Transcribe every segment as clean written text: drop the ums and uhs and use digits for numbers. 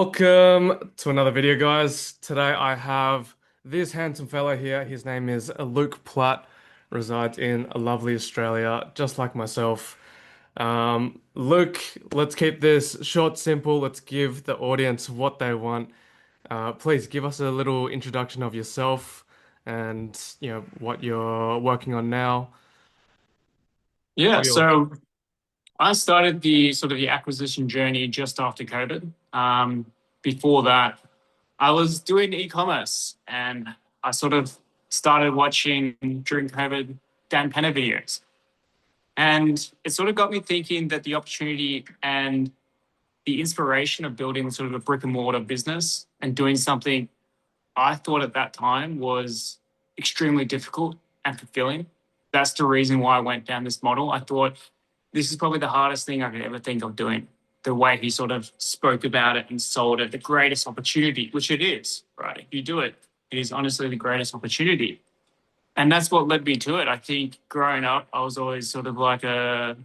Welcome to another video, guys. Today I have this handsome fella here. His name is Luke Platt, resides in lovely Australia, just like myself. Luke, let's keep this short, simple. Let's give the audience what they want. Please give us a little introduction of yourself and what you're working on now. Yeah, All yours. so I started the sort of the acquisition journey just after COVID. Before that, I was doing e-commerce and I sort of started watching during COVID Dan Penner videos. And it sort of got me thinking that the opportunity and the inspiration of building sort of a brick and mortar business and doing something I thought at that time was extremely difficult and fulfilling. That's the reason why I went down this model. I thought this is probably the hardest thing I could ever think of doing. The way he sort of spoke about it and sold it, the greatest opportunity, which it is, right? If you do it, it is honestly the greatest opportunity. And that's what led me to it. I think growing up, I was always sort of like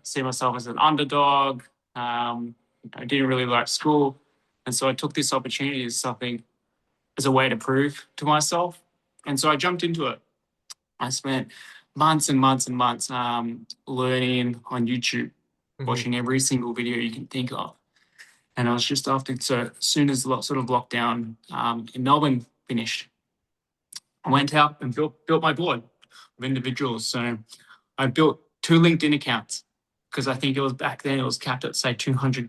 see myself as an underdog. I didn't really like school. And so I took this opportunity as something, as a way to prove to myself. And so I jumped into it. I spent months and months and months learning on YouTube, Mhm. watching every single video you can think of. And I was just after, so as soon as the sort of lockdown in Melbourne finished, I went out and built my board of individuals. So I built two LinkedIn accounts because I think it was back then it was capped at say 200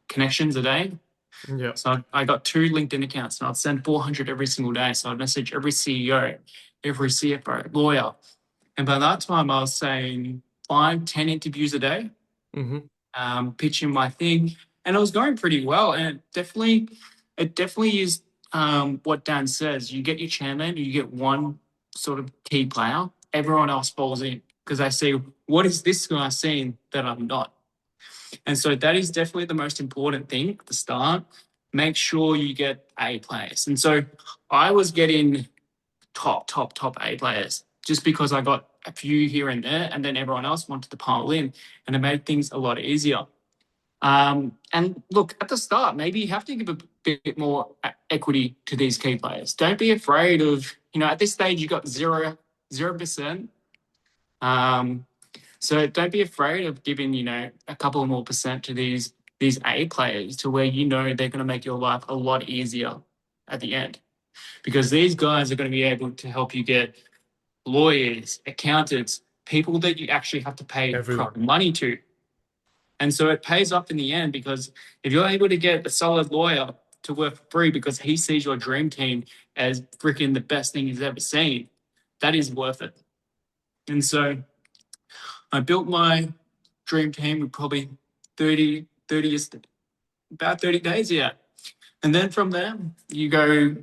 connections a day. Yeah. So I got two LinkedIn accounts and I'd send 400 every single day. So I'd message every CEO, every CFO, lawyer. And by that time, I was saying 5, 10 interviews a day, Hmm. pitching my thing. And it was going pretty well. And it definitely is what Dan says. You get your chairman, you get one sort of key player, everyone else falls in because they see, what is this guy seeing that I'm not? And so that is definitely the most important thing at the start. Make sure you get A players. And so I was getting top A players just because I got a few here and there, and then everyone else wanted to pile in, and it made things a lot easier. And look, at the start, maybe you have to give a bit more equity to these key players. Don't be afraid of, at this stage, you got 0%. Um, so don't be afraid of giving, a couple more percent to these A players to where they're going to make your life a lot easier at the end. Because these guys are going to be able to help you get lawyers, accountants, people that you actually have to pay proper Everyone. money to. And so it pays off in the end because if you're able to get a solid lawyer to work for free because he sees your dream team as freaking the best thing he's ever seen, that is worth it. And so I built my dream team with probably 30 about 30 days, yeah. And then from there,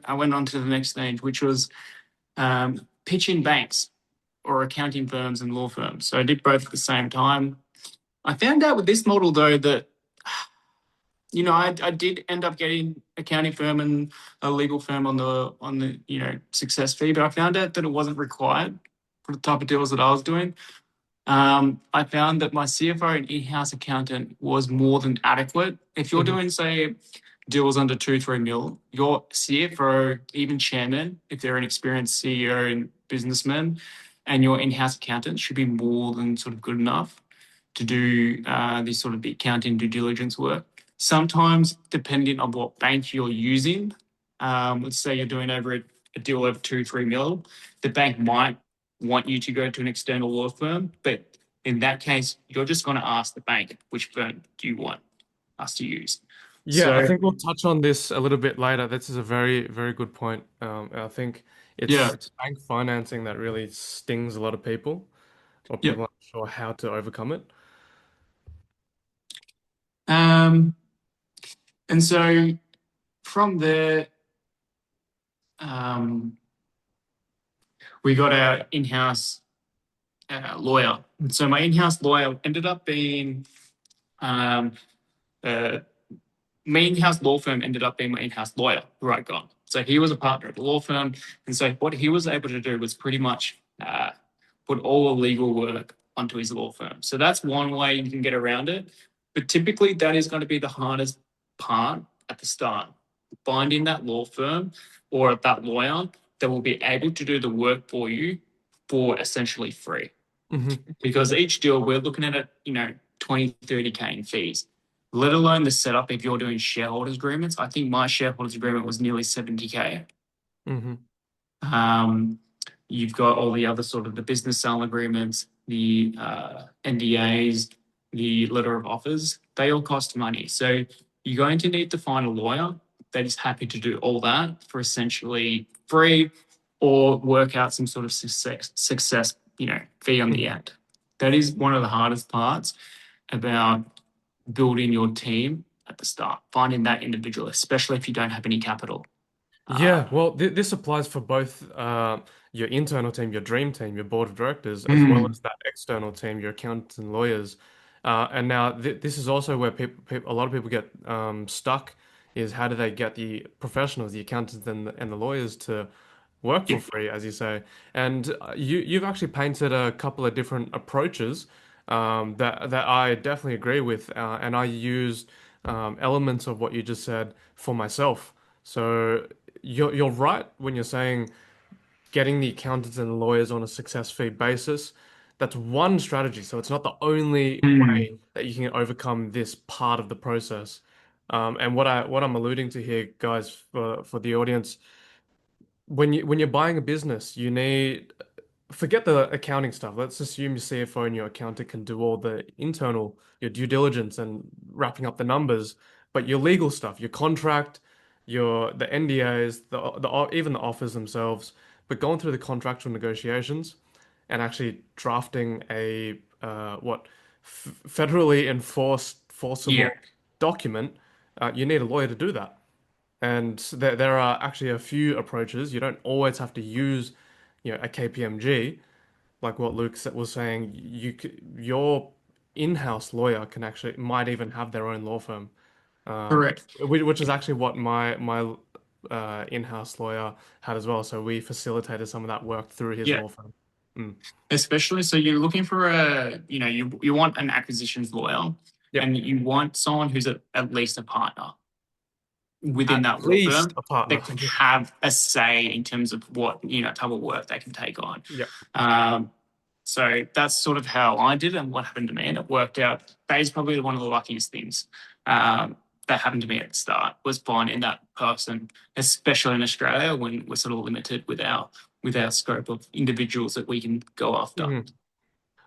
I went on to the next stage, which was pitching banks or accounting firms and law firms. So I did both at the same time. I found out with this model though that I did end up getting accounting firm and a legal firm on the success fee, but I found out that it wasn't required for the type of deals that I was doing. I found that my CFO and in-house accountant was more than adequate. If you're Hmm. doing, say, deals under 2, 3 mil, your CFO, even chairman, if they're an experienced CEO and businessman, and your in-house accountant should be more than sort of good enough to do this sort of the accounting due diligence work. Sometimes, depending on what bank you're using, let's say you're doing over a deal over 2, 3 mil, the bank might want you to go to an external law firm, but in that case, you're just going to ask the bank which firm do you want us to use. Yeah, I So think we'll touch on this a little bit later. This is a very, very good point. I think yeah, it's bank financing that really stings a lot of people, or yeah. people aren't sure how to overcome it. Um, and so from there, um, we got our in-house lawyer. And so my in-house lawyer ended up being um, uh, my in-house law firm ended up being my in-house lawyer who I got. So he was a partner at the law firm, and so what he was able to do was pretty much put all the legal work onto his law firm. So that's one way you can get around it. But typically, that is going to be the hardest part at the start. Finding that law firm or that lawyer that will be able to do the work for you for essentially free. Hmm. Because each deal we're looking at, 20, 30K in fees, let alone the setup if you're doing shareholders agreements. I think my shareholders agreement was nearly 70K. Hmm. Um, you've got all the other sort of the business sale agreements, the NDAs, the letter of offers. They all cost money. So you're going to need to find a lawyer that is happy to do all that for essentially free, or work out some sort of success, fee on the Hmm. end. That is one of the hardest parts about building your team at the start, finding that individual, especially if you don't have any capital. Yeah, Um, well, th this applies for both your internal team, your dream team, your board of directors, as well mm, as that external team, your accountants and lawyers. And now this is also where a lot of people get stuck, is how do they get the professionals, the accountants and the lawyers to work for yeah, free, as you say. And you've actually painted a couple of different approaches that I definitely agree with, and I used elements of what you just said for myself. So you're right when you're saying getting the accountants and lawyers on a success fee basis. That's one strategy. So it's not the only mm, way that you can overcome this part of the process. And what I'm alluding to here, guys, for the audience, when you're buying a business, you need forget the accounting stuff. Let's assume your CFO and your accountant can do all the internal, your due diligence and wrapping up the numbers, but your legal stuff, your contract, the NDAs, the even the offers themselves, but going through the contractual negotiations and actually drafting a what federally enforced yeah, forcible document, you need a lawyer to do that. And there are actually a few approaches. You don't always have to use, a KPMG, like what was saying. Your in-house lawyer can actually might even have their own law firm, correct. which is actually what my in-house lawyer had as well. So we facilitated some of that work through his Yeah, law firm. Mm. especially so you're looking for you want an acquisitions lawyer, Yep. and you want someone who's at least a partner within At that law least firm a partner. that can have a say in terms of what type of work they can take on. Yep. Um, so that's sort of how I did and what happened to me, and it worked out. That is probably one of the luckiest things that happened to me at the start, was finding that person, especially in Australia when we're sort of limited with our scope of individuals that we can go after. Mhm.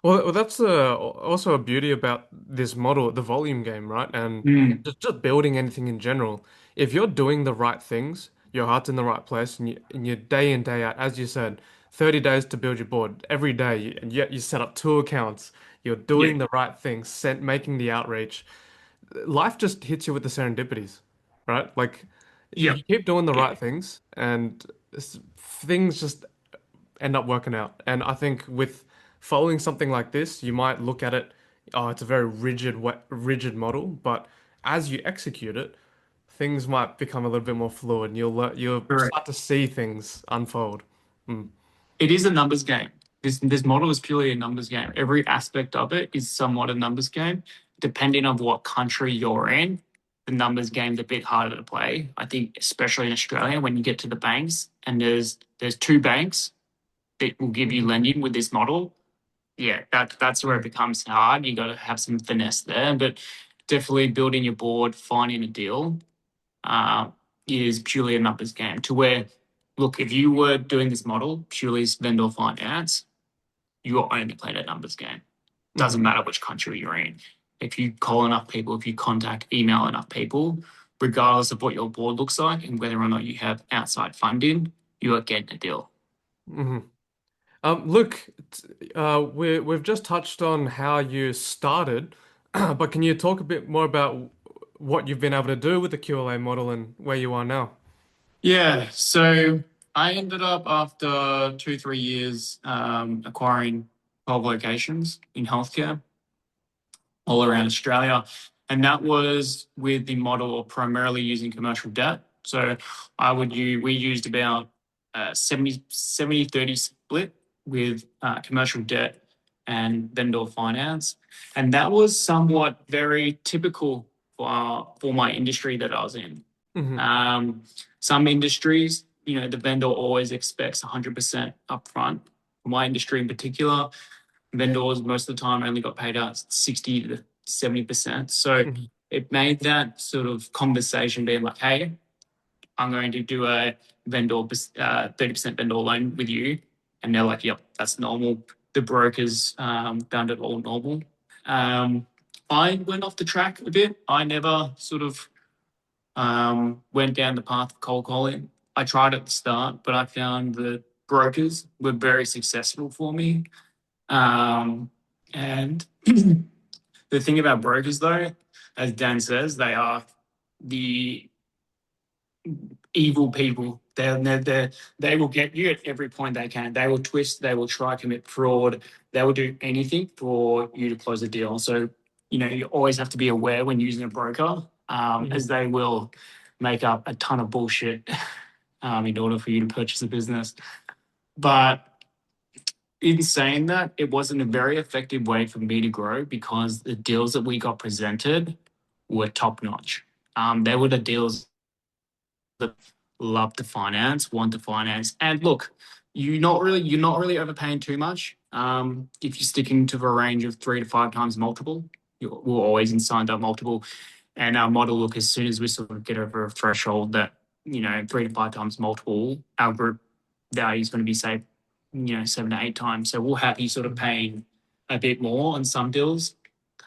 Well, that's also a beauty about this model, the volume game, right? And Mm, just building anything in general. If you're doing the right things, your heart's in the right place, and you're day in, day out, as you said, 30 days to build your board every day, and yet you set up two accounts, you're yeah, doing the right things, making the outreach. Life just hits you with the serendipities, right? Like yeah, you keep doing the yeah, right things, and things just end up working out. And I think with following something like this, you might look at it, oh, it's a very rigid model, but as you execute it, things might become a little bit more fluid, and you'll correct. start to see things unfold. Mm. It is a numbers game. This model is purely a numbers game. Every aspect of it is somewhat a numbers game. Depending on what country you're in, the numbers game's a bit harder to play. I think, especially in Australia, when you get to the banks and there's two banks that will give you Mhm. lending with this model. Yeah, that's where it Mhm. becomes hard. You got to have some finesse there, but definitely building your board, finding a deal, uh, is purely a numbers game. To where, look, if you were doing this model purely as vendor finance, you're only playing a numbers game. Doesn't Mhm. matter which country you're in. If you call enough people, if you contact, email enough people, regardless of what your board looks like and whether or not you have outside funding, you are getting a deal. Mhm. Look, we've just touched on how you started, but can you talk a bit more about what you've been able to do with the QLA model and where you are now? Yeah, so I ended up after 2, 3 years acquiring 12 locations in healthcare all around Australia. And that was with the model of primarily using commercial debt. So we used about 70/30 split with commercial debt and vendor finance. And that was somewhat very typical for my industry that I was in. Hmm. Um, some industries, the vendor always expects 100% upfront. For my industry in particular, vendors most of the time only got paid out 60 to 70%. So Hmm. it made that sort of conversation being like, hey, I'm going to do a vendor 30% vendor loan with you. And they're like, yep, that's normal. The brokers found it all normal. Um, I went off the track a bit. I never sort of went down the path of cold calling. I tried at the start, but I found that brokers were very successful for me. Um, and the thing about brokers, though, as Dan says, they are the evil people. They will get you at every point they can. They will twist, they will try commit fraud, they will do anything for you to close a deal. So, you always have to be aware when using a broker, as Hmm. they will make up a ton of bullshit in order for you to purchase a business. But in saying that, it wasn't a very effective way for me to grow because the deals that we got presented were top notch. They were the deals that love to finance, want to finance. And look, you're not really overpaying too much. If you're sticking to the range of 3 to 5 times multiple, we're always inside that multiple. And our model, look, as soon as we sort of get over a threshold that, 3 to 5 times multiple, our group value is going to be say, 7 to 8 times. So we're happy sort of Hmm. paying a bit more on some deals.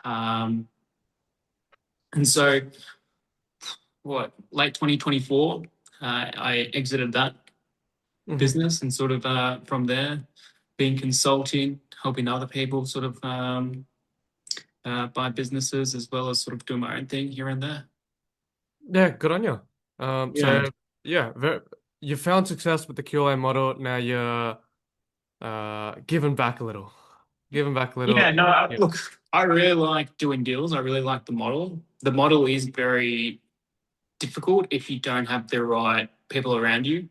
Um, and so late 2024, I exited that Hmm. business and sort of from there, been consulting, helping other people sort of buy businesses as well as sort of doing my own thing here and there. Yeah, good on you. Yeah. Yeah, you found success with the QA model. Now you're giving back a little, giving back a Yeah, little. no, Yeah. look, I really like doing deals. I really like the model. The model is very difficult if you don't have the right people around you.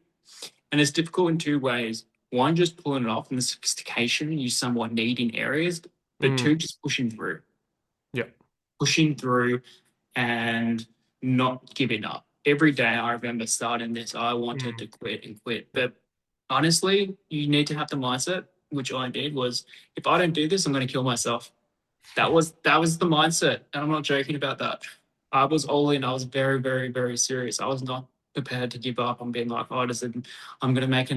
And it's difficult in two ways. One, just pulling it off and the sophistication you somewhat need in areas, but Mm, two, just pushing through. yeah. Pushing through and not giving up. Every day I remember starting this, I wanted Mm, to quit and quit. yeah. But honestly, you need to have the mindset, which I did, was if I don't do this, I'm going to kill myself. That was the mindset. And I'm not joking about that. I was all in. I was very, very, very serious. I was not prepared to give up on being like, oh, I'm going to make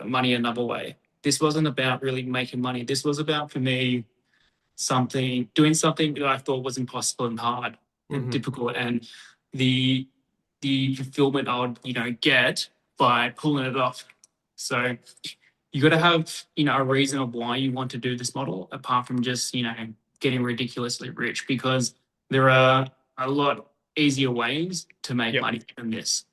money another way. This wasn't about really making money. This was about, for me, doing something that I thought was impossible and hard and Hmm. difficult, and the the fulfillment I would get by pulling it off. So you got to have a reason of why you want to do this model, apart from just getting ridiculously rich, because there are a lot easier ways to make Yeah. money than this.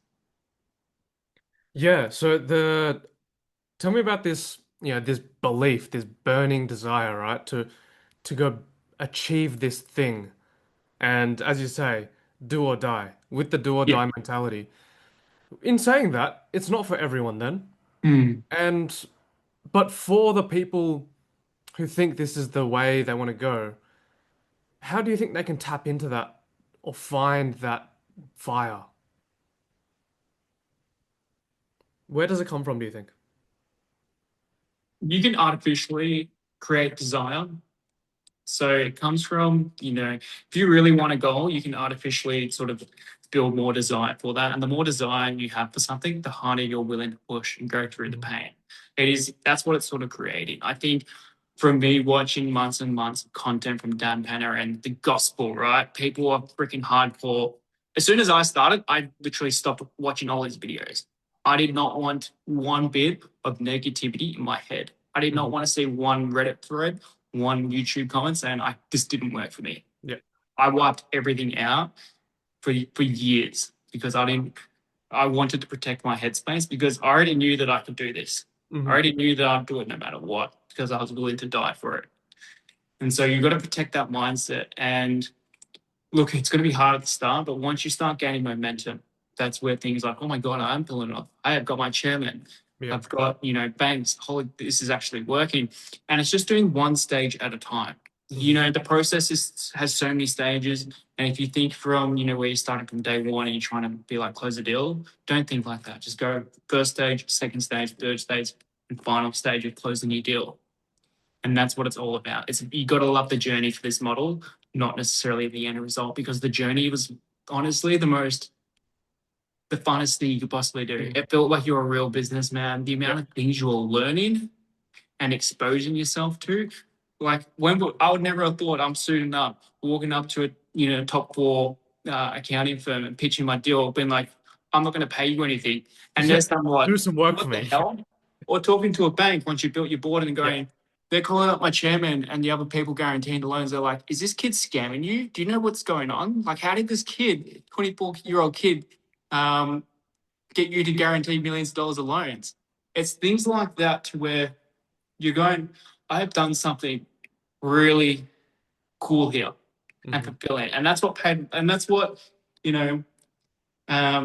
Yeah. Tell me about this, this belief, this burning desire, right? To go achieve this thing. And as you say, do or die, with the do or Yeah. die mentality. In saying that, it's not for everyone then. Mm. And but for the people who think this is the way they want to go, how do you think they can tap into that or find that fire? Where does it come from, do you think? You can artificially create desire. So it comes from, if you really want a goal, you can artificially sort of build more desire for that. And the more desire you have for something, the harder you're willing to push and go through the Mhm. pain. That's what it's sort of creating. I think from me watching months and months of content from Dan Penner and the gospel, right? People are freaking hardcore. As soon as I started, I literally stopped watching all his videos. I did not want one bit of negativity in my head. I did not Mhm. want to see one Reddit thread, one YouTube comment saying this didn't work for me. Yeah. I wiped everything out for years because I wanted to protect my headspace because I already knew that I could do this. I Hmm. already knew that I'd do it no matter what because I was willing to die for it. And so you've got to protect that mindset. And look, it's going to be hard at the start, but once you start gaining momentum, that's where things like, oh my God, I'm pulling it off. I have got my chairman. Yeah. I've got, banks. Holy, this is actually working. And it's just doing one stage at a time. You Hmm. know, the process has so many stages. And if you think from, where you started from day one and you're trying to be like close a deal, don't think like that. Just go first stage, second stage, third stage, and final stage of closing your deal. And that's what it's all about. It's you got to love the journey for this model, not necessarily the end result, because the journey was honestly the funnest thing you could possibly do. Mm. It felt like you're a real businessman. The Yeah. amount of things you're learning and exposing yourself to. Like when I would never have thought I'm suiting up, walking up to a top four accounting firm and pitching my deal, being like, I'm not going to pay you anything, and Yeah. there's somewhat, Do some work for what the me. hell? Or talking to a bank once you built your board and Yeah. going, they're calling up my chairman and the other people guaranteeing the loans. They're like, is this kid scamming you? Do you know what's going on? Like, how did this kid, 24-year-old kid, um, get you to guarantee millions of dollars of loans? It's things like that to where you're going, I have done something really cool here and Hmm. fulfilling. And that's what paid, and that's what, you know,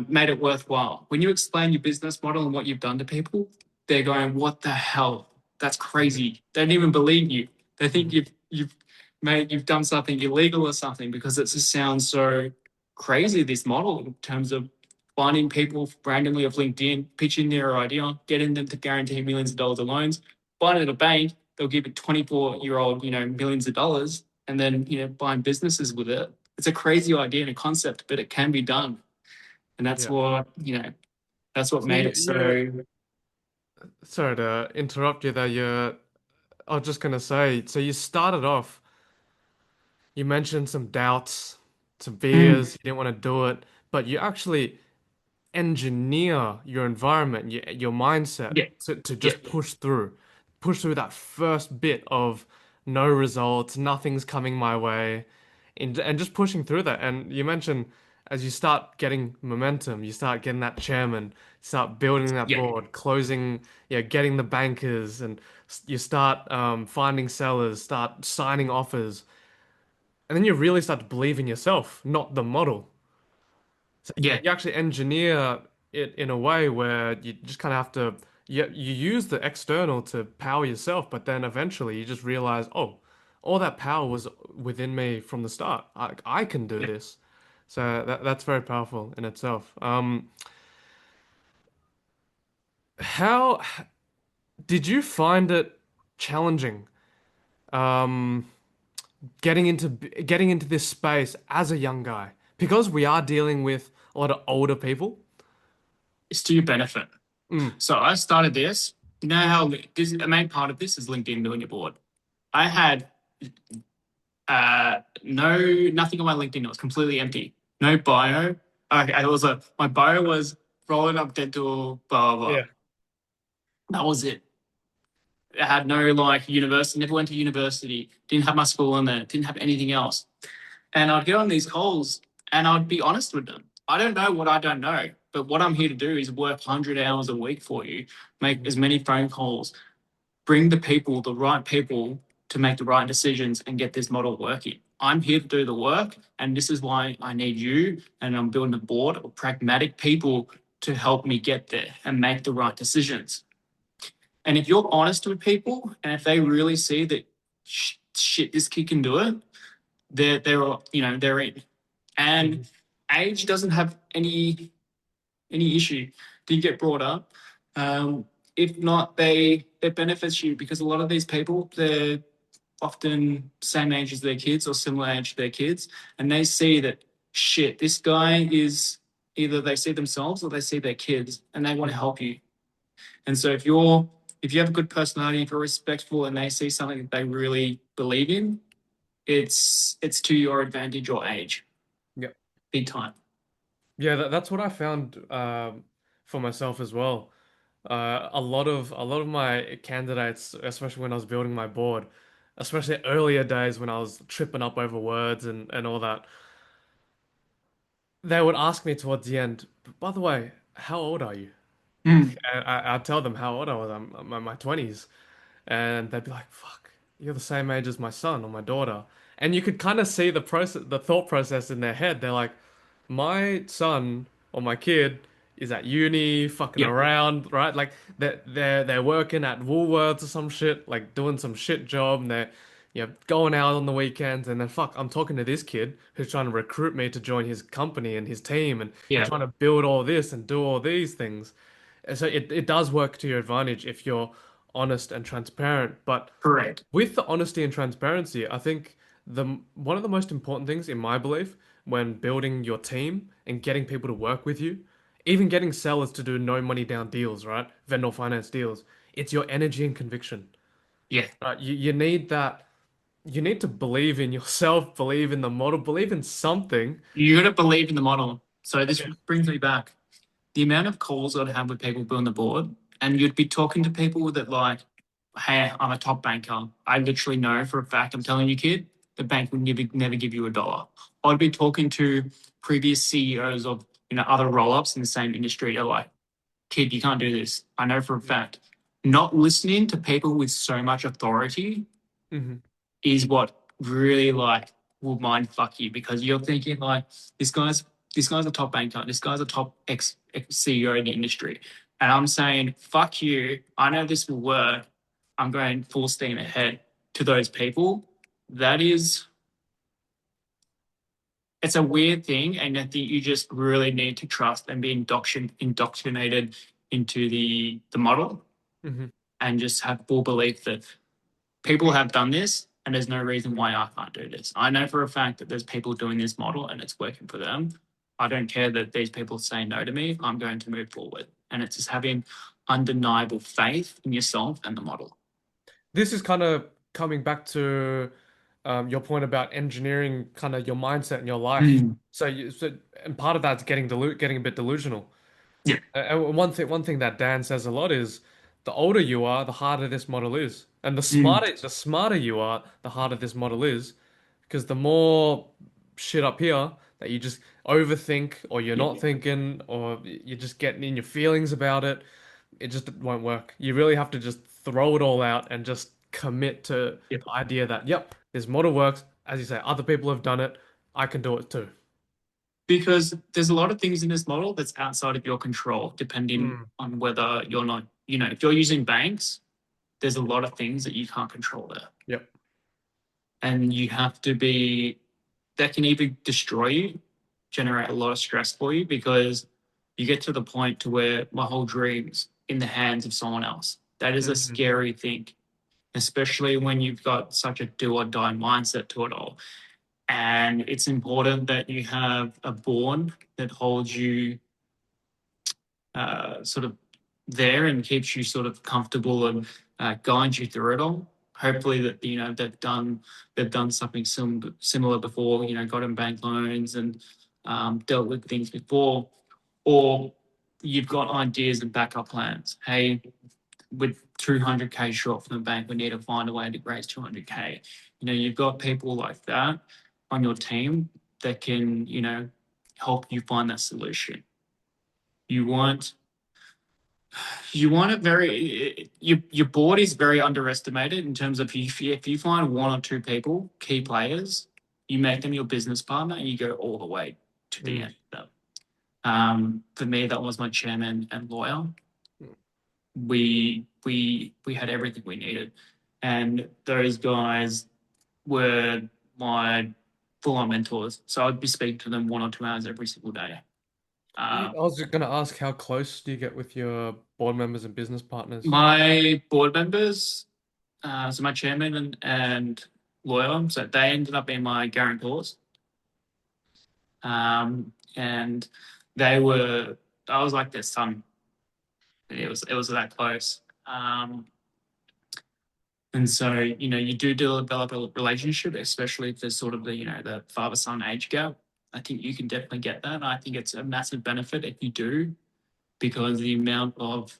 made it worthwhile. When you explain your business model and what you've done to people, they're going, "What the hell? That's Hmm. crazy." They don't even believe you. They think Hmm. you've done something illegal or something because it just sounds so crazy. This model in terms of finding people randomly off LinkedIn, pitching their idea, getting them to guarantee millions of dollars of loans, finding a bank, they'll give a 24-year-old, millions of dollars, and then buying businesses with it. It's a crazy idea and a concept, but it can be done, and Yeah. that's what So made it you so. sorry to interrupt you there. I was just gonna say, so you started off, you mentioned some doubts, some Mm, fears, you didn't want to do it, but you actually engineer your environment, your mindset yeah, to yeah, just push through that first bit of no results, nothing's coming my way, and just pushing through that. And you mentioned as you start getting momentum, you start getting that chairman, start building that yeah, board, closing, getting the bankers, and you start finding sellers, start signing offers, and then you really start to believe in yourself, not the model. So yeah, you actually engineer it in a way where you just kind of have to you use the external to power yourself, but then eventually you just realize, oh, all that power was within me from the start. I can do yeah. this. So that's very powerful in itself. How did you find it challenging? Um, getting into this space as a young guy because we are dealing with a lot of older people. It's to your benefit. Mm, So I started this. You know how this a main part of this is LinkedIn doing your board. I had no nothing on my LinkedIn. It was completely empty. No bio. Okay, it was my bio was rolling up dental, blah blah blah. yeah. That was it. I had no like university. Never went to university. Didn't have my school in there. Didn't have anything else. And I'd get on these calls and I'd be honest with them. I don't know what I don't know, but what I'm here to do is work 100 hours a week for you, make as many phone calls, bring the right people to make the right decisions and get this model working. I'm here to do the work, and this is why I need you. And I'm building a board of pragmatic people to help me get there and make the right decisions. And if you're honest with people, and if they really see that shit, this kid can do it, they're in. And Mhm. age doesn't have any issue. Did get brought up? Um, if not, it benefits you because a lot of these people they're often same age as their kids or similar age to their kids, and they see that shit. This guy is either they see themselves or they see their kids, and they want to Mhm. help you. And so if you have a good personality, if you're respectful, and they see something that they really believe in, it's to your advantage or age, Yeah. big time. Yeah, that's what I found for myself as well. A lot of my candidates, especially when I was building my board, especially earlier days when I was tripping up over words and all that, they would ask me towards the end, by the way, how old are you? Mm. And I'd tell them how old I was. I'm in my 20s. And they'd be like, "Fuck, you're the same age as my son or my daughter." And you could kind of see the thought process in their head. They're like, "My son or my kid is at uni, fucking Yep. around, right? Like they're working at Woolworths or some shit, like doing some shit job, and they're going out on the weekends, and then fuck, I'm talking to this kid who's trying to recruit me to join his company and his team, and Yeah, trying to build all this and do all these things. And so it does work to your advantage if you're honest and transparent. But correct. with the honesty and transparency, I think the one of the most important things, in my belief, when building your team and getting people to work with you, even getting sellers to do no money down deals, right? Vendor finance deals, it's your energy and conviction. Yeah, Right? You need that. You need to believe in yourself, believe in the model, believe in something. you got to believe in the model. So this Yeah. brings me back. The amount of calls I'd have with people building the board, and you'd be talking to people that like, hey, I'm a top banker. I literally know for a fact, I'm telling you, kid, the bank would never give you a dollar. I'd be talking to previous CEOs of other roll-ups in the same industry. They're like, kid, you can't do this. I know for a fact. Not listening to people with so much authority Hmm. is what really like will mind fuck you because you're thinking like this guy's this guy's a top banker, this guy's a top ex CEO in the industry, and I'm saying fuck you. I know this will work. I'm going full steam ahead to those people. That is, it's a weird thing, and I think you just really need to trust and be indoctrinated into the model Hmm. and just have full belief that people have done this and there's no reason why I can't do this. I know for a fact that there's people doing this model and it's working for them. I don't care that these people say no to me. I'm going to move forward. And it's just having undeniable faith in yourself and the model. This is kind of coming back to your point about engineering, kind of your mindset and your life. Mm. And part of that's getting a bit delusional. Yeah. And one thing that Dan says a lot is, the older you are, the harder this model is, and Mm. the smarter you are, the harder this model is, because the more shit up here that you just overthink, or you're Yeah. not thinking, or you're just getting in your feelings about it, it just won't work. You really have to just throw it all out and just commit to Yeah. the idea that, yep, this model works. As you say, other people have done it. I can do it too. Because there's a lot of things in this model that's outside of your control, depending Mm. on whether you're not, if you're using banks, there's a lot of things that you can't control there. Yep. And you have to be, that can either destroy you, generate a lot of stress for you because you get to the point to where my whole dream's in the hands of someone else. That is a Hmm. scary thing, especially when you've got such a do or die mindset to it all. And it's important that you have a board that holds you sort of there and keeps you sort of comfortable and guides you through it all. Hopefully that they've done something similar before. Gotten bank loans and dealt with things before, or you've got ideas and backup plans. Hey, with 200K short from the bank, we need to find a way to raise 200K. You've got people like that on your team that can help you find that solution. You want your board is very underestimated in terms of if you find one or two people, key players, you make them your business partner and you go all the way to the Mm. end of them. For me, that was my chairman and lawyer. We had everything we needed, and those guys were my full-on mentors. So I'd be speaking to them 1 or 2 hours every single day. I Uh, was going to ask, how close do you get with your board members and business partners? my board members, so my chairman and lawyer, so they ended up being my guarantors. And I was like their son. It was that close. And so, you do develop a relationship, especially if there's sort of the father-son age gap. I think you can definitely get that. I think it's a massive benefit if you do, because the amount of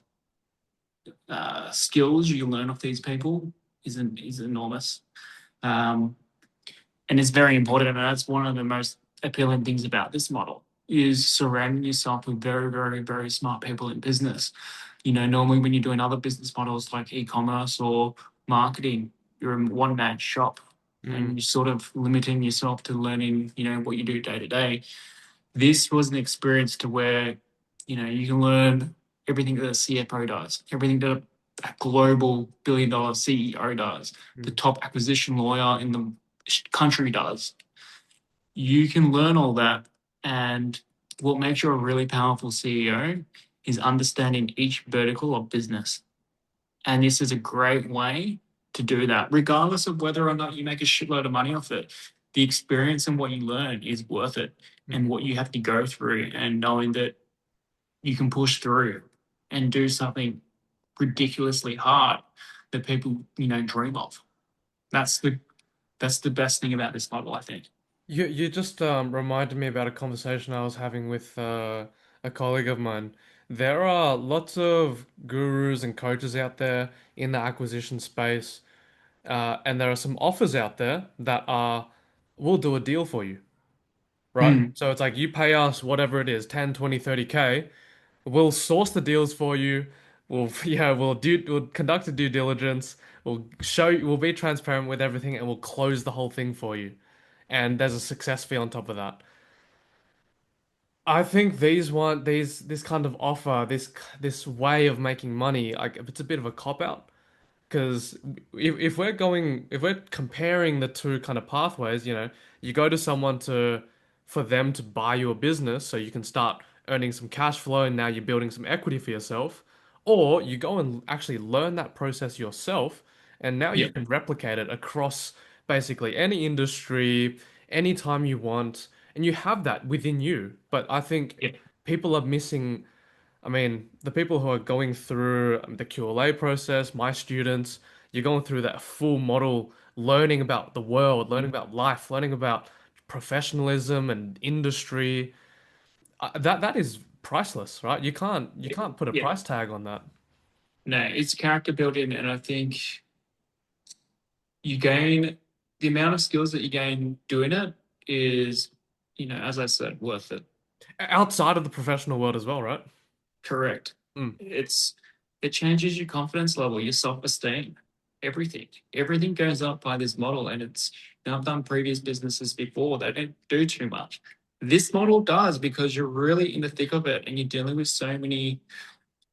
skills you learn off these people is enormous. Um, and it's very important. And that's one of the most appealing things about this model is surrounding yourself with very, very, very smart people in business. Normally when you're doing other business models like e-commerce or marketing, you're a one-man shop and Mm. you're sort of limiting yourself to learning, what you do day to day. This was an experience to where, you can learn everything that a CFO does, everything that a global billion-dollar CEO does, the Mm. top acquisition lawyer in the country does. You can learn all that. And what makes you a really powerful CEO is understanding each vertical of business. And this is a great way to do that, regardless of whether or not you make a shitload of money off it. The experience and what you learn is worth it, and Mhm. what you have to go through, and knowing that you can push through and do something ridiculously hard that people, dream of. That's the that's the best thing about this model, I think. You just reminded me about a conversation I was having with a colleague of mine. There are lots of gurus and coaches out there in the acquisition space, and there are some offers out there that are, we'll do a deal for you, right? Mm, So it's like you pay us whatever it is, 10, 20, 30K. We'll source the deals for you. We'll yeah, we'll conduct a due diligence. We'll show you, we'll be transparent with everything, and we'll close the whole thing for you. And there's a success fee on top of that. I think this kind of offer, this way of making money, like it's a bit of a cop out. Because if we're comparing the two kind of pathways, you go to someone for them to buy you a business so you can start earning some cash flow and now you're building some equity for yourself, or you go and actually learn that process yourself and now you yeah, can replicate it across basically any industry, anytime you want, and you have that within you. But I think yeah, people are missing. I mean, the people who are going through the QLA process, my students, you're going through that full model, learning about the world, learning about life, learning about professionalism and industry. That is priceless, right? You can't put a yeah. price tag on that. No, it's character building, and I think you gain the amount of skills that you gain doing it is, as I said, worth it. Outside of the professional world as well, right? Correct. Mm, It's it changes your confidence level, your self-esteem, everything. Everything goes up by this model, and I've done previous businesses before. They don't do too much. This model does, because you're really in the thick of it, and you're dealing with so many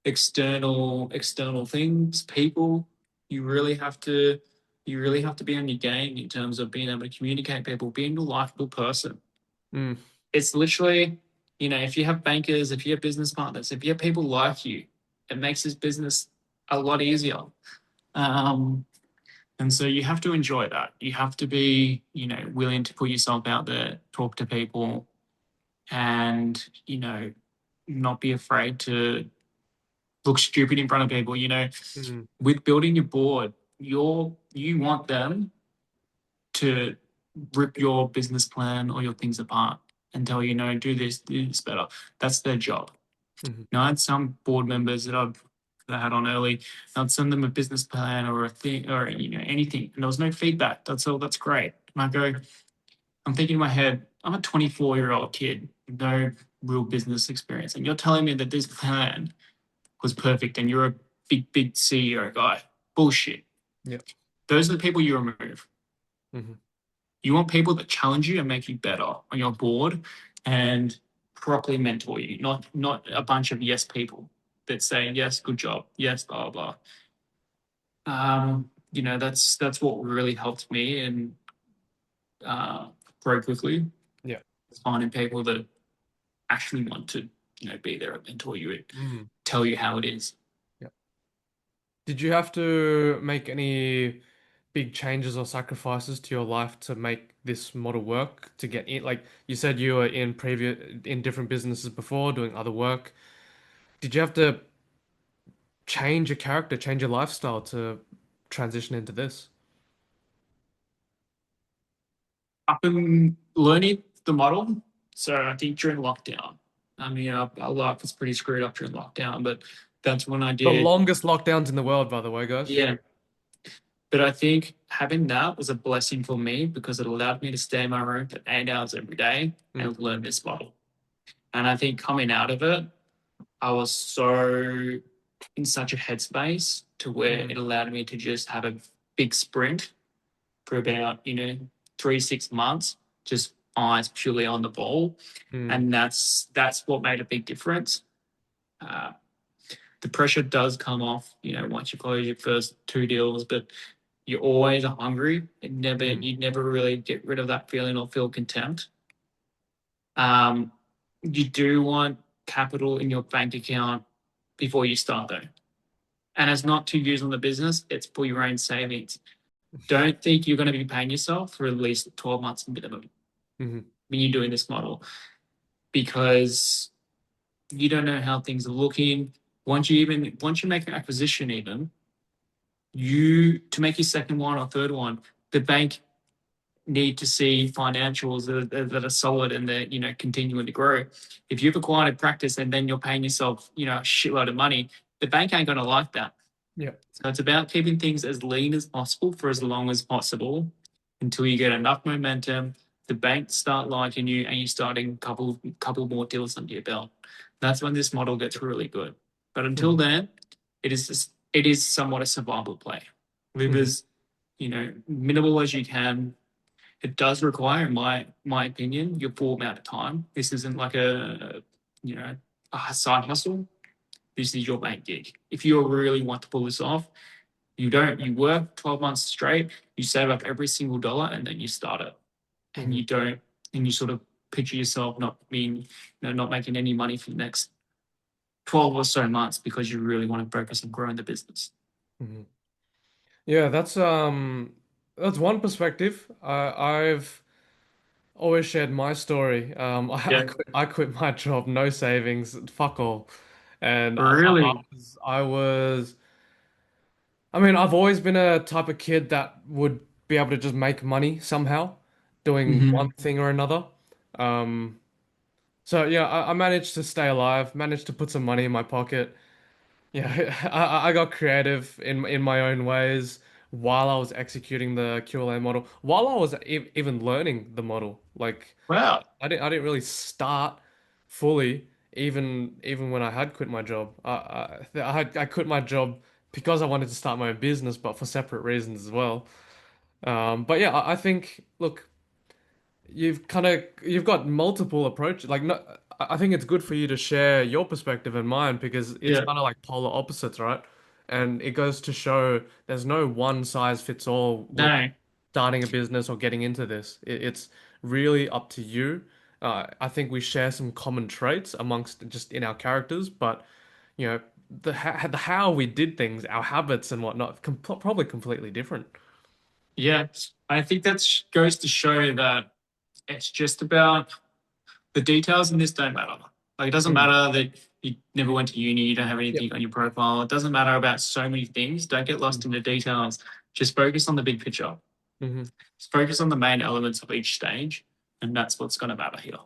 external things, people. You really have to you really have to be on your game in terms of being able to communicate people, being a likable person. mm, It's literally, if you have bankers, if you have business partners, if you have people like you, it makes this business a lot easier. Um, and so you have to enjoy that. You have to be, willing to put yourself out there, talk to people, and, not be afraid to look stupid in front of people. mm, With building your board, you want them to rip your business plan or your things apart and tell you, no, do this better. That's their job. mm, I had some board members that I had on early. I'd send them a business plan or a thing or anything, and there was no feedback. That's all. That's great. And I go, I'm thinking in my head, I'm a 24-year-old kid with no real business experience, and you're telling me that this plan was perfect, and you're a big CEO guy. Bullshit. yeah. Those are the people you remove. Hmm. You want people that challenge you and make you better on your board and properly mentor you, not a bunch of yes people that say yes, good job, yes, blah blah. That's what really helped me and uh, grow quickly. Yeah. Finding people that actually want to, be there and mentor you and Mm. tell you how it is. Yeah. Did you have to make any big changes or sacrifices to your life to make this model work to get in? Like you said, you were in different businesses before doing other work. Did you have to change your character, change your lifestyle to transition into this? I've been learning the model. So I think during lockdown, I mean, our life was pretty screwed up during lockdown, but that's when I The did. longest lockdowns in the world, by the way, guys. Yeah. But I think having that was a blessing for me because it allowed me to stay in my room for 8 hours every day Mm, and learn this model. And I think coming out of it, I was so in such a headspace to where mm, it allowed me to just have a big sprint for about, 3 6 months, just eyes purely on the ball. mm, And that's what made a big difference. Uh, The pressure does come off, once you close your first two deals, but you're always hungry. Mm, You never really get rid of that feeling or feel contempt. Um, you do want capital in your bank account before you start though. And it's not to use on the business, it's for your own savings. Don't think you're going to be paying yourself for at least 12 months minimum mhm, when you're doing this model because you don't know how things are looking. Once you make an acquisition even, you to make your second one or third one, the bank need to see financials that are solid and they're continuing to grow. If you've acquired a practice and then you're paying yourself a shitload of money, the bank ain't going to like that. yeah. So it's about keeping things as lean as possible for as long as possible until you get enough momentum, the banks start liking you, and you're starting a couple more deals under your belt. That's when this model gets really good. But until Mhm, then, it is somewhat a survival play. Live mhm, as minimal as you can. It does require, in my opinion, your full amount of time. This isn't like you know a side hustle. This is your main gig. If you really want to pull this off, you work 12 months straight, you save up every single dollar, and then you start it. And mhm, you sort of picture yourself not making any money for the next 12 or so months because you really want to focus on growing the business. mhm. Yeah, that's one perspective. I've always shared my story. I Yeah. quit my job, no savings, fuck all, and Really? I was. I mean, I've always been a type of kid that would be able to just make money somehow, doing Hmm. one thing or another. Um, so yeah, I managed to stay alive, managed to put some money in my pocket. Yeah, I got creative in my own ways while I was executing the QLA model, while I was even learning the model. Like Wow. I didn't really start fully even when I had quit my job. I quit my job because I wanted to start my own business, but for separate reasons as well. But yeah, I think look, you've got multiple approaches. Like no, I think it's good for you to share your perspective and mine because it's Yeah. kind of like polar opposites, right? And it goes to show there's no one size fits all with No. starting a business or getting into this. It's really up to you. I think we share some common traits amongst just in our characters, but you know the how we did things, our habits and whatnot, probably completely different. Yeah. I think that goes to show that it's just about the details in this don't matter. Like it doesn't Mm, matter that you never went to uni, you don't have yep. anything on your profile. It doesn't matter about so many things. Don't get lost in the details. Just focus on the big picture. Mm-hmm. Just focus on the main elements of each stage, and that's what's going to matter here.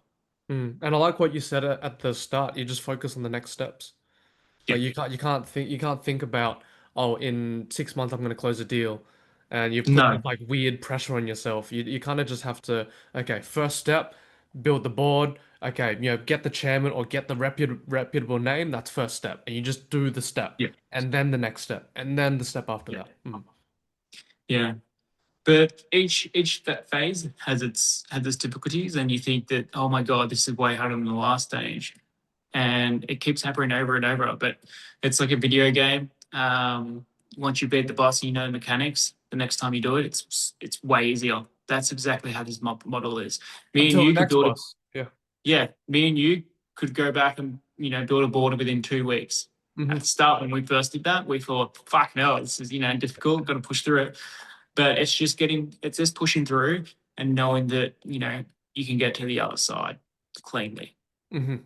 Mm. And I like what you said at the start. You just focus on the next steps. Yeah. Like you can't think about, oh, in 6 months I'm gonna close a deal, and you put No. that like weird pressure on yourself. You kind of just have to, okay, first step, build the board. Okay, get the chairman or get the reputable name. That's first step, and you just do the step, Yeah. and then the next step, and then the step after Yeah. that. Mm. Yeah. But each phase has its difficulties, and you think that, oh my god, this is way harder than the last stage, and it keeps happening over and over. But it's like a video game. Once you beat the boss, and you know the mechanics. The next time you do it, it's way easier. That's exactly how this model is. Me and Until the you could next build a boss. Yeah. Yeah, me and you could go back and build a board within 2 weeks. At Hmm. the start, when we first did that, we thought, "Fuck no, this is difficult. Got to push through it." But it's just pushing through and knowing that you can get to the other side cleanly. Hmm.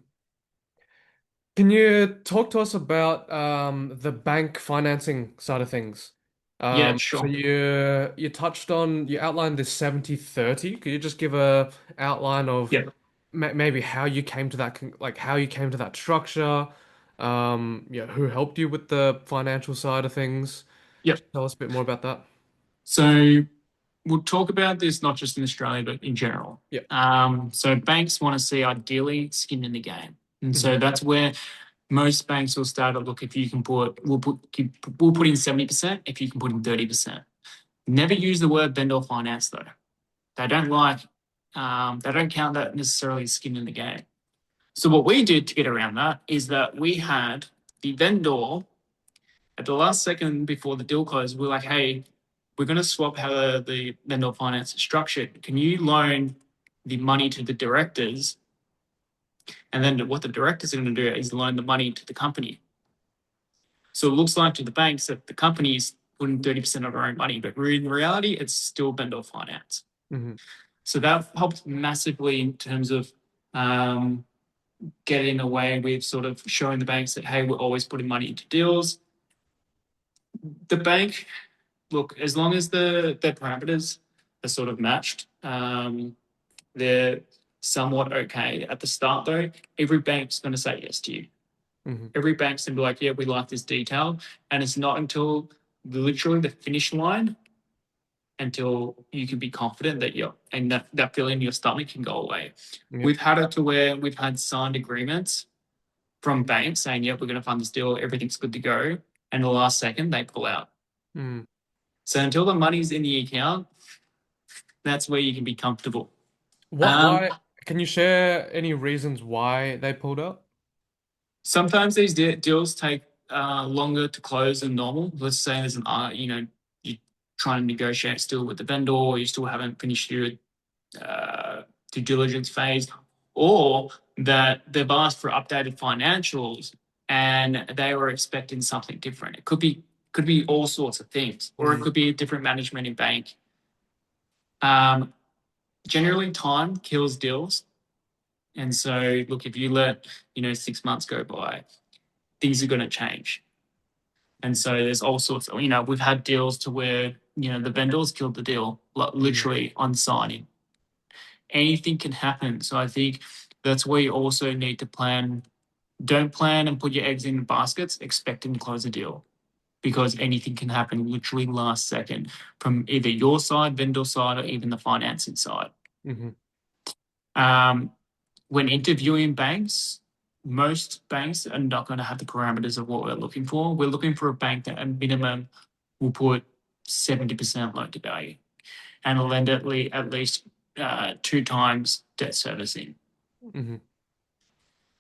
Can you talk to us about the bank financing side of things? Yeah, So sure. you outlined this 70/30. Could you just give a outline of Yeah, maybe how you came to that like how you came to that structure? Yeah, who helped you with the financial side of things? yeah. Just tell us a bit more about that. So we'll talk about this not just in Australia but in general. Yeah. So banks want to see ideally skin in the game, and Hmm. so that's where most banks will start to look if you can we'll put in 70% if you can put in 30%. Never use the word vendor finance though. They don't like they don't count that necessarily as skin in the game. So what we did to get around that is that we had the vendor at the last second before the deal closed, we're like, hey, we're going to swap how the vendor finance is structured. Can you loan the money to the directors? And then what the directors are going to do is loan the money to the company. So it looks like to the banks that the company is putting 30% of their own money, but in reality, it's still vendor finance. Hmm. So that helped massively in terms of um, getting away with sort of showing the banks that, hey, we're always putting money into deals. The bank, look, as long as their parameters are sort of matched, they're somewhat okay. At the start, though, every bank's going to say yes to you. Hmm. Every bank's going to be like, yeah, we like this detail. And it's not until literally the finish line until you can be confident that you're, and that feeling in your stomach can go away. Yeah. We've had it to where we've had signed agreements from banks saying, yeah, we're going to fund this deal, everything's good to go. And the last second, they pull out. Mm. So until the money's in the account, that's where you can be comfortable. What, Um, why, can you share any reasons why they pulled out? Sometimes these deals take longer to close than normal. Let's say there's an, you're trying to negotiate still with the vendor, or you still haven't finished your due diligence phase, or that they've asked for updated financials and they were expecting something different. It could be all sorts of things, or it Mm. could be a different management in bank. Um, Generally, time kills deals. And so, look, if you let 6 months go by, things are going to change. And so there's all sorts of, we've had deals to where, the vendors killed the deal, like Mm. literally on signing. Anything can happen. So I think that's where you also need to plan. Don't plan and put your eggs in baskets expecting to close a deal because anything can happen literally last second from either your side, vendor side, or even the financing side. Hmm. Um, when interviewing banks, most banks are not going to have the parameters of what we're looking for. We're looking for a bank that at minimum will put 70% loan to value and lend at least 2 times debt servicing. Hmm.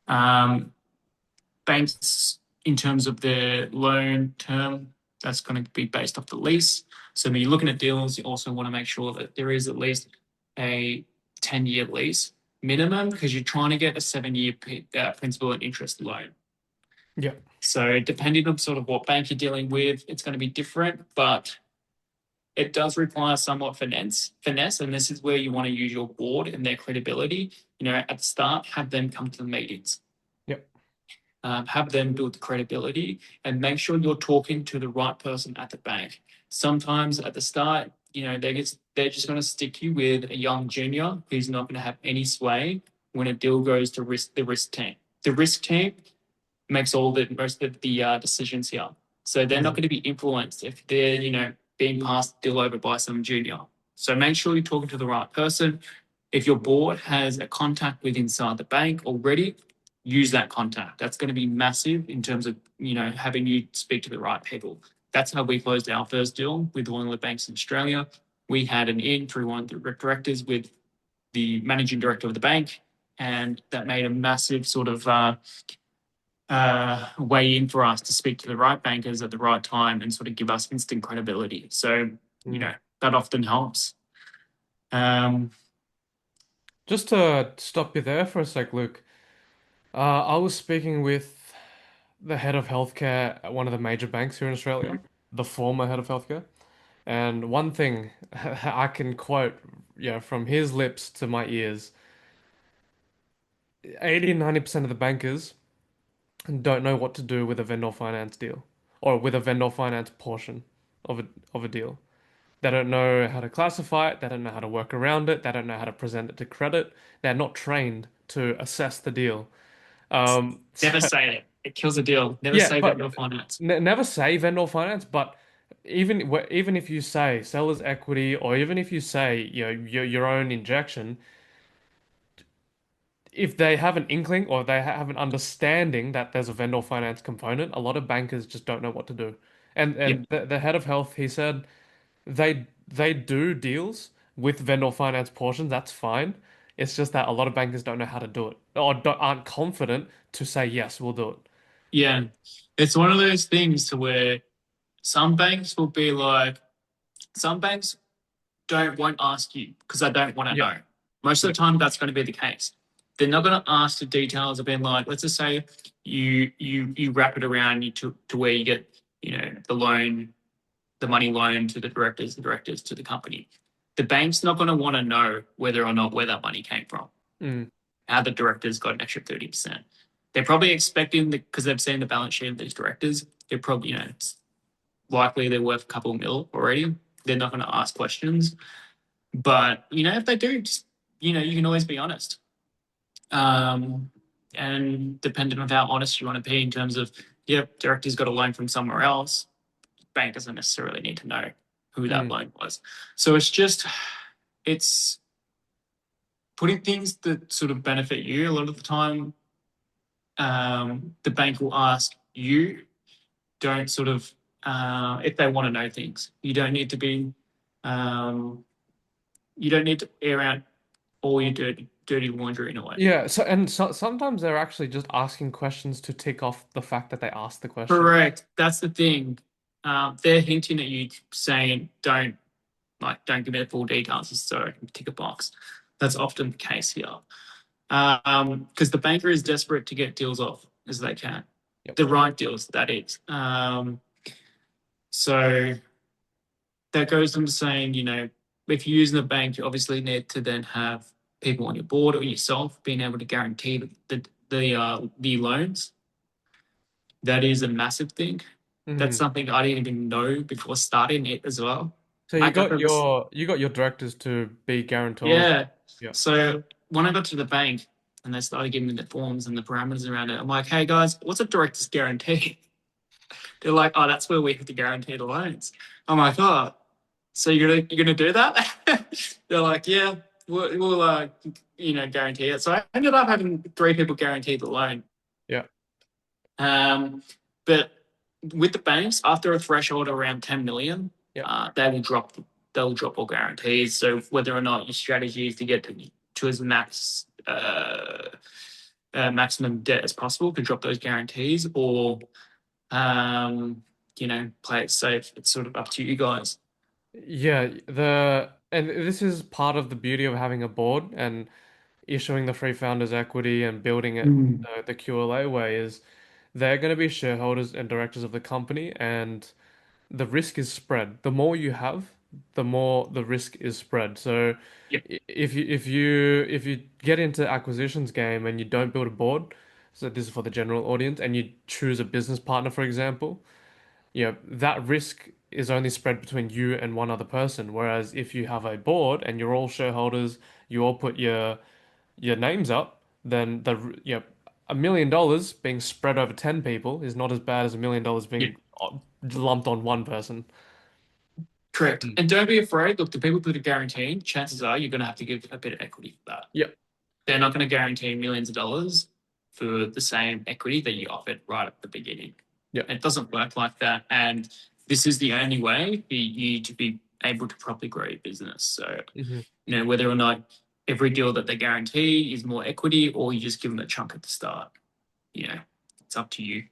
Um, Banks, in terms of their loan term, that's going to be based off the lease. So when you're looking at deals, you also want to make sure that there is at least a 10-year lease minimum because you're trying to get a 7-year principal and interest loan. Yeah. So depending on sort of what bank you're dealing with, it's going to be different, but it does require somewhat finesse, and this is where you want to use your board and their credibility. At the start, have them come to the meetings, Yeah. have them build the credibility, and make sure you're talking to the right person at the bank. Sometimes at the start, they're just going to stick you with a young junior who's not going to have any sway when a deal goes to the risk team. The risk team makes all the most of the decisions here. So they're not Mm. going to be influenced if they're, being passed deal over by some junior. So make sure you're talking to the right person. If your board has a contact with inside the bank already, use that contact. That's going to be massive in terms of, having you speak to the right people. That's how we closed our first deal with one of the banks in Australia. We had an in through one of the directors with the managing director of the bank, and that made a massive sort of way in for us to speak to the right bankers at the right time and sort of give us instant credibility. So, Mm. that often helps. Um, Just to stop you there for a sec, Luke. I was speaking with the head of healthcare at one of the major banks here in Australia, the former head of healthcare. And one thing I can quote, from his lips to my ears, 80-90% of the bankers don't know what to do with a vendor finance deal or with a vendor finance portion of a deal. They don't know how to classify it, they don't know how to work around it, they don't know how to present it to credit. They're not trained to assess the deal. Never So say it. It kills a deal. Never yeah, say but vendor finance. never say vendor finance, but even if you say seller's equity or even if you say, your own injection, if they have an inkling or they have an understanding that there's a vendor finance component, a lot of bankers just don't know what to do. And Yep. and the head of health, he said they do deals with vendor finance portions. That's fine. It's just that a lot of bankers don't know how to do it or aren't confident to say yes, we'll do it. Yeah. It's one of those things to where some banks will be like, some banks won't ask you because I don't want to Yep. know. Most of the Yep. time, that's going to be the case. They're not going to ask the details of being like, let's just say you wrap it around you to where you get the loan, the money loan to the directors to the company. The bank's not going to want to know whether or not where that money came from, Mm. how the directors got an extra 30%. They're probably expecting because they've seen the balance sheet of these directors. They're probably it's likely they're worth a couple of mil already. They're not going to ask questions, but if they do, just you can always be honest. Um, and depending on how honest you want to be in terms of, yep, director's got a loan from somewhere else, bank doesn't necessarily need to know who that Mm. loan was. So it's putting things that sort of benefit you. A lot of the time, the bank will ask you, don't sort of, if they want to know things, um, you don't need to air out all your dirty laundry in a way. Yeah, so sometimes they're actually just asking questions to tick off the fact that they asked the question. Correct. That's the thing. They're hinting at you saying, don't give me the full details, so I can tick a box. That's often the case here. Because the banker is desperate to get deals off as they can, Yep. the right deals, that is. So that goes into saying, if you're using a bank, you obviously need to then have people on your board or yourself being able to guarantee the loans. That is a massive thing. That's Hmm. something I didn't even know before starting it as well. So I got to this, you got your directors to be guarantors. yeah. Yeah. So when I got to the bank and they started giving me the forms and the parameters around it, I'm like, hey guys, what's a director's guarantee? They're like, oh, that's where we have to guarantee the loans. I'm like, oh, so you're gonna do that? They're like, yeah, we'll guarantee it. So I ended up having three people guarantee the loan. Yeah. Um, but with the banks, after a threshold around 10 million, Yeah. they will drop all guarantees. So whether or not your strategy is to get to as maximum debt as possible, can drop those guarantees, or play it safe. It's sort of up to you guys. Yeah, the and this is part of the beauty of having a board and issuing the free founders equity and building it Mm. the QLA way is they're going to be shareholders and directors of the company, and the risk is spread. The more you have, the more the risk is spread. So Yep. if you get into acquisitions game and you don't build a board, so this is for the general audience, and you choose a business partner, for example, that risk is only spread between you and one other person. Whereas if you have a board and you're all shareholders, you all put your names up, then $1 million being spread over 10 people is not as bad as $1 million Yep. being lumped on one person. Correct. Mm. And don't be afraid. Look, the people that are guaranteeing, chances are you're going to have to give a bit of equity for that. Yep. They're not going to guarantee millions of dollars for the same equity that you offered right at the beginning. Yep. It doesn't work like that. And this is the only way for you to be able to properly grow your business. So, Hmm. whether or not every deal that they guarantee is more equity or you just give them a chunk at the start, you know, it's up to you.